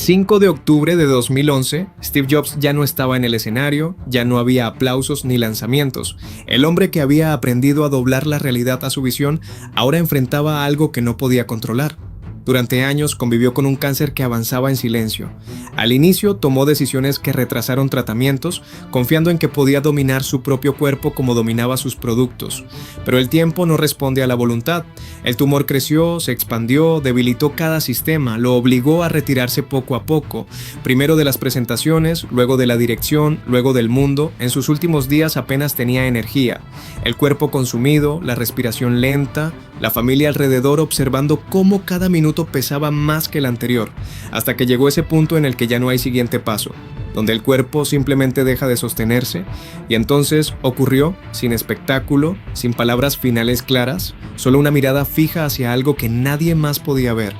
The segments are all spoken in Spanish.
5 de octubre de 2011, Steve Jobs ya no estaba en el escenario, ya no había aplausos ni lanzamientos. El hombre que había aprendido a doblar la realidad a su visión ahora enfrentaba algo que no podía controlar. Durante años convivió con un cáncer que avanzaba en silencio. Al inicio tomó decisiones que retrasaron tratamientos, confiando en que podía dominar su propio cuerpo como dominaba sus productos. Pero el tiempo no responde a la voluntad. El tumor creció, se expandió, debilitó cada sistema, lo obligó a retirarse poco a poco, primero de las presentaciones, luego de la dirección, luego del mundo. En sus últimos días apenas tenía energía. El cuerpo consumido, la respiración lenta, la familia alrededor observando cómo cada minuto pesaba más que el anterior, hasta que llegó ese punto en el que ya no hay siguiente paso, donde el cuerpo simplemente deja de sostenerse, y entonces ocurrió, sin espectáculo, sin palabras finales claras, solo una mirada fija hacia algo que nadie más podía ver.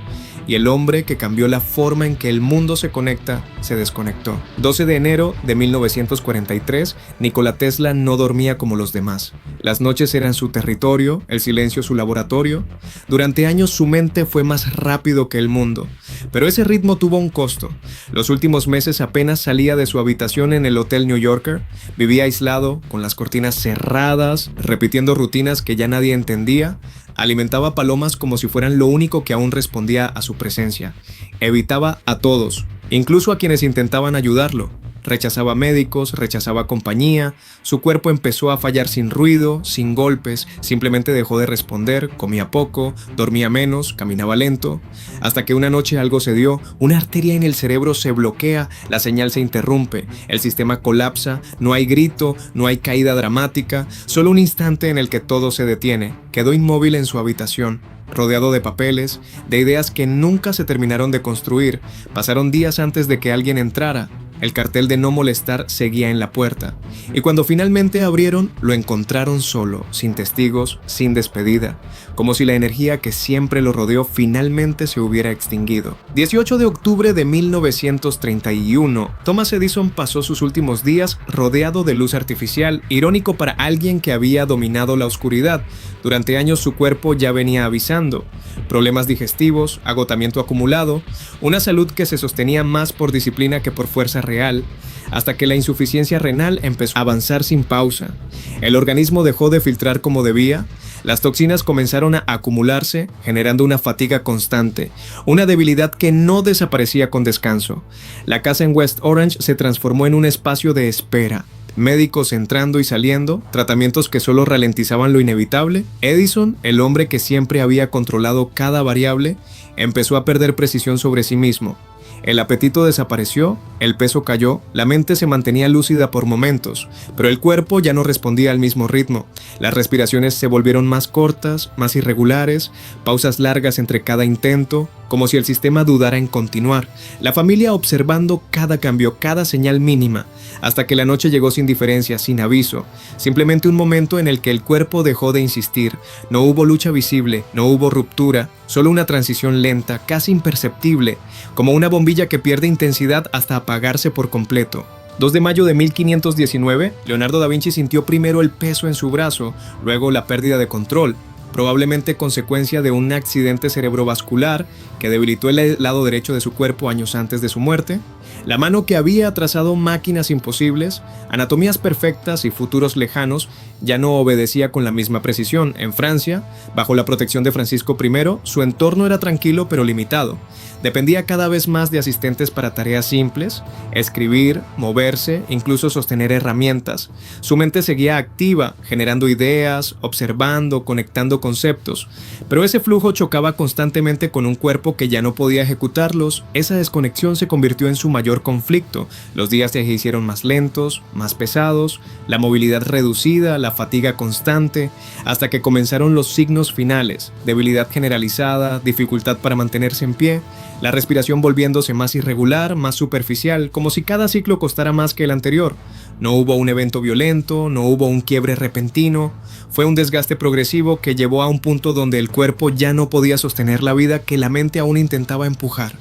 Y el hombre que cambió la forma en que el mundo se conecta, se desconectó. 12 de enero de 1943, Nikola Tesla no dormía como los demás. Las noches eran su territorio, el silencio su laboratorio. Durante años su mente fue más rápido que el mundo. Pero ese ritmo tuvo un costo. Los últimos meses apenas salía de su habitación en el Hotel New Yorker. Vivía aislado, con las cortinas cerradas, repitiendo rutinas que ya nadie entendía. Alimentaba palomas como si fueran lo único que aún respondía a su presencia. Evitaba a todos, incluso a quienes intentaban ayudarlo. Rechazaba médicos, rechazaba compañía, su cuerpo empezó a fallar sin ruido, sin golpes, simplemente dejó de responder, comía poco, dormía menos, caminaba lento, hasta que una noche algo se dio, una arteria en el cerebro se bloquea, la señal se interrumpe, el sistema colapsa, no hay grito, no hay caída dramática, solo un instante en el que todo se detiene, quedó inmóvil en su habitación. Rodeado de papeles, de ideas que nunca se terminaron de construir, pasaron días antes de que alguien entrara. El cartel de no molestar seguía en la puerta, y cuando finalmente abrieron, lo encontraron solo, sin testigos, sin despedida, como si la energía que siempre lo rodeó finalmente se hubiera extinguido. 18 de octubre de 1931, Thomas Edison pasó sus últimos días rodeado de luz artificial, irónico para alguien que había dominado la oscuridad. Durante años su cuerpo ya venía avisando. Problemas digestivos, agotamiento acumulado, una salud que se sostenía más por disciplina que por fuerza real, hasta que la insuficiencia renal empezó a avanzar sin pausa. El organismo dejó de filtrar como debía, las toxinas comenzaron a acumularse, generando una fatiga constante, una debilidad que no desaparecía con descanso. La casa en West Orange se transformó en un espacio de espera. Médicos entrando y saliendo, tratamientos que solo ralentizaban lo inevitable. Edison, el hombre que siempre había controlado cada variable, empezó a perder precisión sobre sí mismo. El apetito desapareció, el peso cayó, la mente se mantenía lúcida por momentos, pero el cuerpo ya no respondía al mismo ritmo. Las respiraciones se volvieron más cortas, más irregulares, pausas largas entre cada intento, como si el sistema dudara en continuar. La familia observando cada cambio, cada señal mínima, hasta que la noche llegó sin diferencia, sin aviso. Simplemente un momento en el que el cuerpo dejó de insistir. No hubo lucha visible, no hubo ruptura, solo una transición lenta, casi imperceptible, como una bombilla que pierde intensidad hasta apagarse por completo. 2 de mayo de 1519, Leonardo da Vinci sintió primero el peso en su brazo, luego la pérdida de control, probablemente consecuencia de un accidente cerebrovascular que debilitó el lado derecho de su cuerpo años antes de su muerte. La mano que había trazado máquinas imposibles, anatomías perfectas y futuros lejanos, ya no obedecía con la misma precisión. En Francia, bajo la protección de Francisco I, su entorno era tranquilo pero limitado. Dependía cada vez más de asistentes para tareas simples, escribir, moverse, incluso sostener herramientas. Su mente seguía activa, generando ideas, observando, conectando conceptos. Pero ese flujo chocaba constantemente con un cuerpo que ya no podía ejecutarlos. Esa desconexión se convirtió en su mayor conflicto. Los días se hicieron más lentos, más pesados, la movilidad reducida, la fatiga constante, hasta que comenzaron los signos finales: debilidad generalizada, dificultad para mantenerse en pie, la respiración volviéndose más irregular, más superficial, como si cada ciclo costara más que el anterior. No hubo un evento violento, no hubo un quiebre repentino, fue un desgaste progresivo que llevó a un punto donde el cuerpo ya no podía sostener la vida que la mente aún intentaba empujar.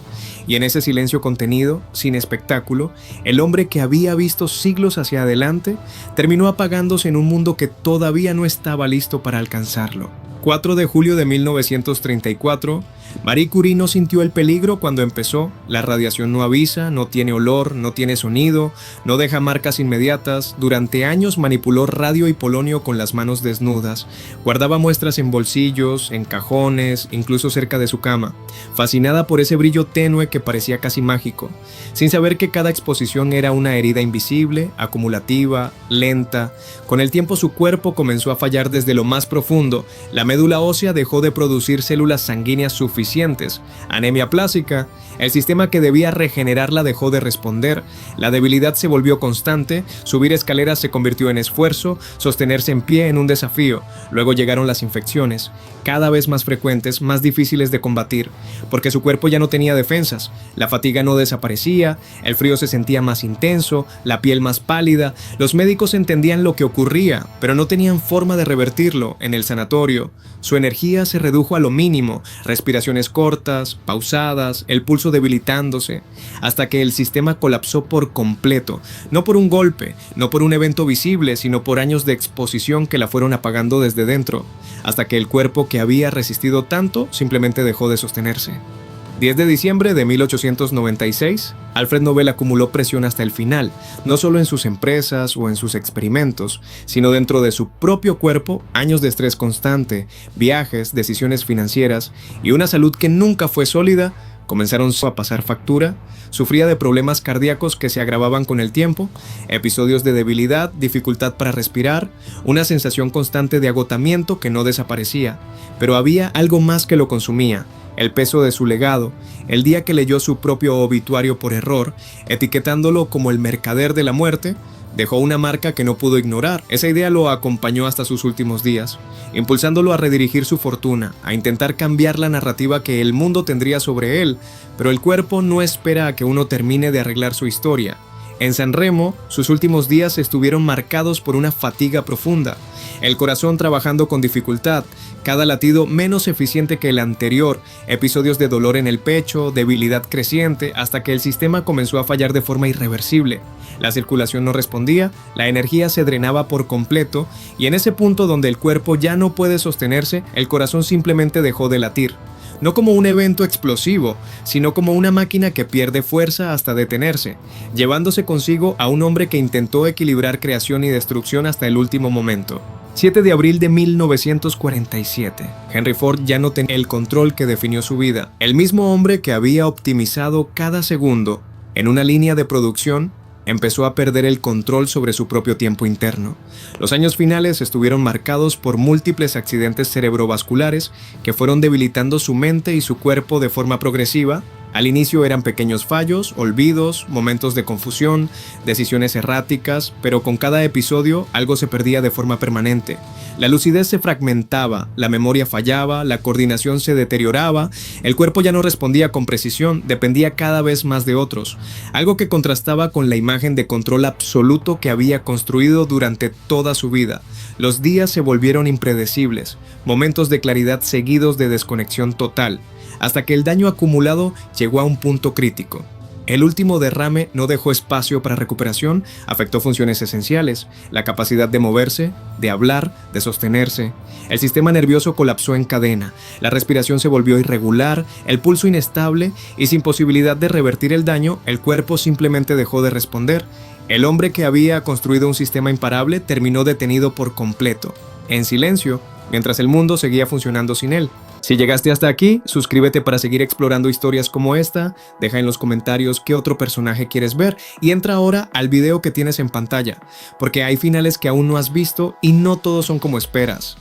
Y en ese silencio contenido, sin espectáculo, el hombre que había visto siglos hacia adelante terminó apagándose en un mundo que todavía no estaba listo para alcanzarlo. 4 de julio de 1934, Marie Curie no sintió el peligro cuando empezó. La radiación no avisa, no tiene olor, no tiene sonido, no deja marcas inmediatas. Durante años manipuló radio y polonio con las manos desnudas. Guardaba muestras en bolsillos, en cajones, incluso cerca de su cama, fascinada por ese brillo tenue que parecía casi mágico, sin saber que cada exposición era una herida invisible, acumulativa, lenta. Con el tiempo su cuerpo comenzó a fallar desde lo más profundo. La médula ósea dejó de producir células sanguíneas suficientes, anemia plástica, el sistema que debía regenerarla dejó de responder, la debilidad se volvió constante, subir escaleras se convirtió en esfuerzo, sostenerse en pie en un desafío, luego llegaron las infecciones, cada vez más frecuentes, más difíciles de combatir, porque su cuerpo ya no tenía defensas, la fatiga no desaparecía, el frío se sentía más intenso, la piel más pálida, los médicos entendían lo que ocurría, pero no tenían forma de revertirlo. En el sanatorio, su energía se redujo a lo mínimo, respiraciones cortas, pausadas, el pulso debilitándose, hasta que el sistema colapsó por completo, no por un golpe, no por un evento visible, sino por años de exposición que la fueron apagando desde dentro, hasta que el cuerpo que había resistido tanto simplemente dejó de sostenerse. 10 de diciembre de 1896, Alfred Nobel acumuló presión hasta el final, no solo en sus empresas o en sus experimentos, sino dentro de su propio cuerpo, años de estrés constante, viajes, decisiones financieras y una salud que nunca fue sólida, comenzaron a pasar factura. Sufría de problemas cardíacos que se agravaban con el tiempo, episodios de debilidad, dificultad para respirar, una sensación constante de agotamiento que no desaparecía, pero había algo más que lo consumía. El peso de su legado, el día que leyó su propio obituario por error, etiquetándolo como el mercader de la muerte, dejó una marca que no pudo ignorar. Esa idea lo acompañó hasta sus últimos días, impulsándolo a redirigir su fortuna, a intentar cambiar la narrativa que el mundo tendría sobre él, pero el cuerpo no espera a que uno termine de arreglar su historia. En San Remo, sus últimos días estuvieron marcados por una fatiga profunda, el corazón trabajando con dificultad, cada latido menos eficiente que el anterior, episodios de dolor en el pecho, debilidad creciente, hasta que el sistema comenzó a fallar de forma irreversible. La circulación no respondía, la energía se drenaba por completo, y en ese punto donde el cuerpo ya no puede sostenerse, el corazón simplemente dejó de latir. No como un evento explosivo, sino como una máquina que pierde fuerza hasta detenerse, llevándose consigo a un hombre que intentó equilibrar creación y destrucción hasta el último momento. 7 de abril de 1947. Henry Ford ya no tenía el control que definió su vida. El mismo hombre que había optimizado cada segundo en una línea de producción empezó a perder el control sobre su propio tiempo interno. Los años finales estuvieron marcados por múltiples accidentes cerebrovasculares que fueron debilitando su mente y su cuerpo de forma progresiva. Al inicio eran pequeños fallos, olvidos, momentos de confusión, decisiones erráticas, pero con cada episodio algo se perdía de forma permanente. La lucidez se fragmentaba, la memoria fallaba, la coordinación se deterioraba, el cuerpo ya no respondía con precisión, dependía cada vez más de otros, algo que contrastaba con la imagen de control absoluto que había construido durante toda su vida. Los días se volvieron impredecibles, momentos de claridad seguidos de desconexión total, hasta que el daño acumulado llegó a un punto crítico. El último derrame no dejó espacio para recuperación, afectó funciones esenciales, la capacidad de moverse, de hablar, de sostenerse. El sistema nervioso colapsó en cadena, la respiración se volvió irregular, el pulso inestable y sin posibilidad de revertir el daño, el cuerpo simplemente dejó de responder. El hombre que había construido un sistema imparable terminó detenido por completo, en silencio, mientras el mundo seguía funcionando sin él. Si llegaste hasta aquí, suscríbete para seguir explorando historias como esta, deja en los comentarios qué otro personaje quieres ver y entra ahora al video que tienes en pantalla, porque hay finales que aún no has visto y no todos son como esperas.